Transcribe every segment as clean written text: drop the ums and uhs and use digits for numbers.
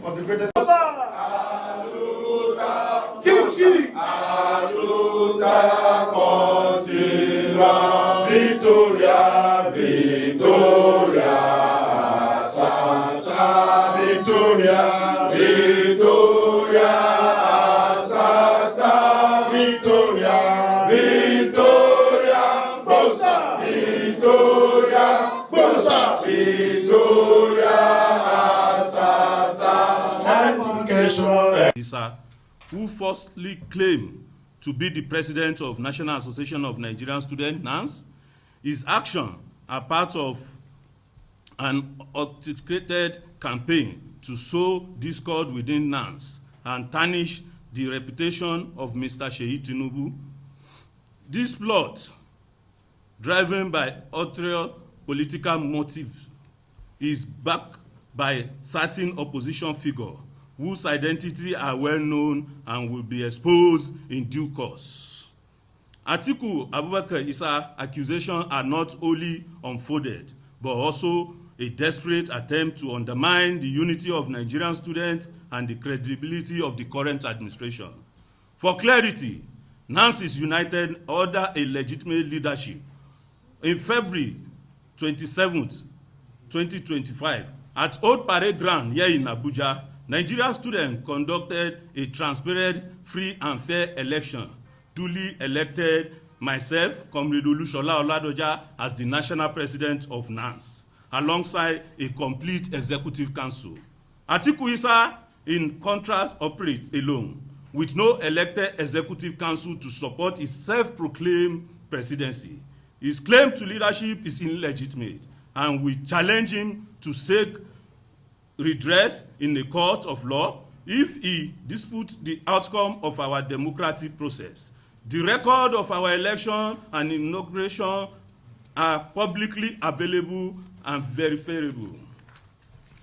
of the greatest. Victoria, Victoria, Santa, Victoria, Victoria, Santa, Victoria, Victoria, Bosa, Victoria, Bosa, Victoria, Santa, Issah, who falsely claimed to be the president of National Association of Nigerian Students, NANS. His actions are part of an orchestrated campaign to sow discord within NANS and tarnish the reputation of Mr. Seyi Tinubu. This plot, driven by ulterior political motives, is backed by certain opposition figures whose identity are well known and will be exposed in due course. Atiku Abubakar Issah accusations are not only unfounded, but also a desperate attempt to undermine the unity of Nigerian students and the credibility of the current administration. For clarity, NANS is united under a legitimate leadership. In February 27th, 2025, at Old Parade Ground here in Abuja, Nigerian students conducted a transparent, free and fair election, duly elected myself, Comrade Olushola Oladoja, as the national president of NANS, alongside a complete executive council. Atiku Issah, in contrast, operates alone, with no elected executive council to support his self-proclaimed presidency. His claim to leadership is illegitimate, and we challenge him to seek redress in a court of law if he disputes the outcome of our democratic process. The record of our election and inauguration are publicly available and verifiable.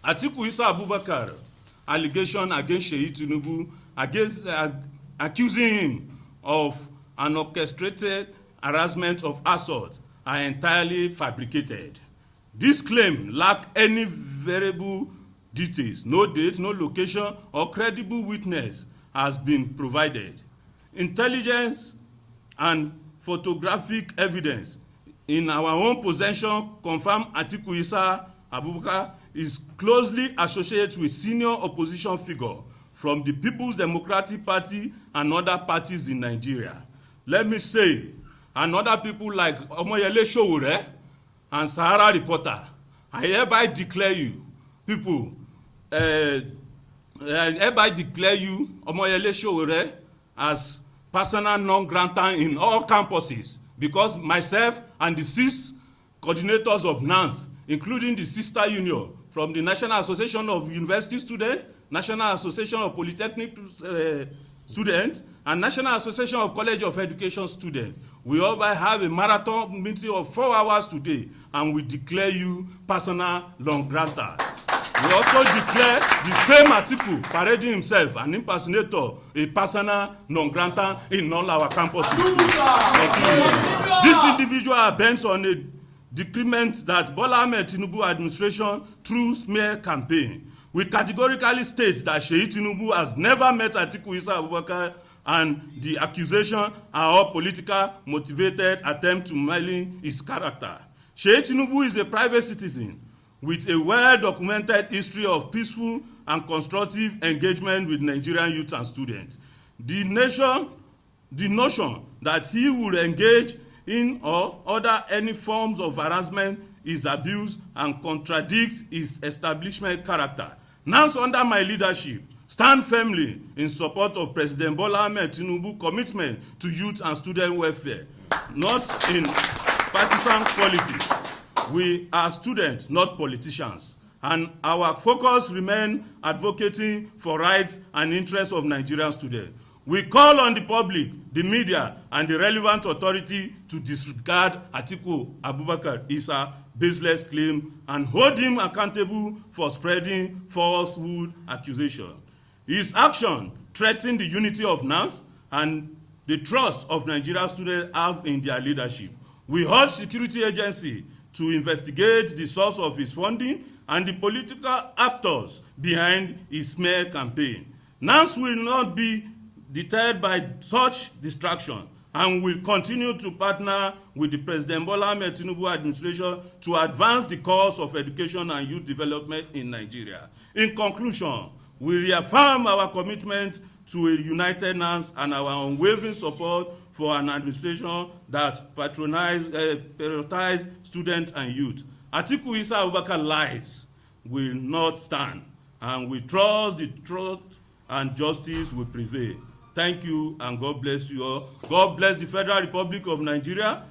Atiku Issah Abubakar allegation against Seyi Tinubu accusing him of an orchestrated harassment of assault are entirely fabricated. This claim lacks any variable details. No date, no location, or credible witness has been provided. Intelligence and photographic evidence in our own possession confirm Atiku Issah Abubakar is closely associated with senior opposition figures from the People's Democratic Party and other parties in Nigeria. Let me say, and other people like Omoyele Sowore and Sahara Reporter, I hereby declare you, people, I hereby declare you, Omoyele Sowore, as persona non grata in all campuses, because myself and the 6 coordinators of NANS, including the sister union from the National Association of University Students, National Association of Polytechnic Students, and National Association of College of Education Students, we all have a marathon meeting of 4 hours today, and we declare you persona non grata. We also declare the same Atiku parading himself an impersonator, a persona non grata in all our campuses. This individual are bent on a decrement that Bola Ahmed Tinubu administration through smear campaign. We categorically state that Seyi Tinubu has never met Atiku Issah Abubakar, and the accusation are all political motivated attempt to malign his character. Seyi Tinubu is a private citizen with a well-documented history of peaceful and constructive engagement with Nigerian youth and students. The notion that he will engage in or order any forms of harassment is abuse and contradicts his establishment character. NANS, under my leadership, stand firmly in support of President Bola Ahmed Tinubu's commitment to youth and student welfare, not in partisan politics. We are students, not politicians, and our focus remains advocating for rights and interests of Nigerian students. We call on the public, the media, and the relevant authority to disregard Atiku Abubakar Issah baseless claim and hold him accountable for spreading falsehood accusations. His action threatens the unity of NANS and the trust of Nigerian students have in their leadership. We urge security agencies to investigate the source of his funding and the political actors behind his smear campaign. NANS will not be deterred by such distraction and will continue to partner with the President Bola Ahmed Tinubu administration to advance the cause of education and youth development in Nigeria. In conclusion, we reaffirm our commitment to a united NANS and our unwavering support for an administration that prioritize students and youth. Atiku Issah Abubakar lies will not stand, and we trust the truth and justice will prevail. Thank you, and God bless you all. God bless the Federal Republic of Nigeria.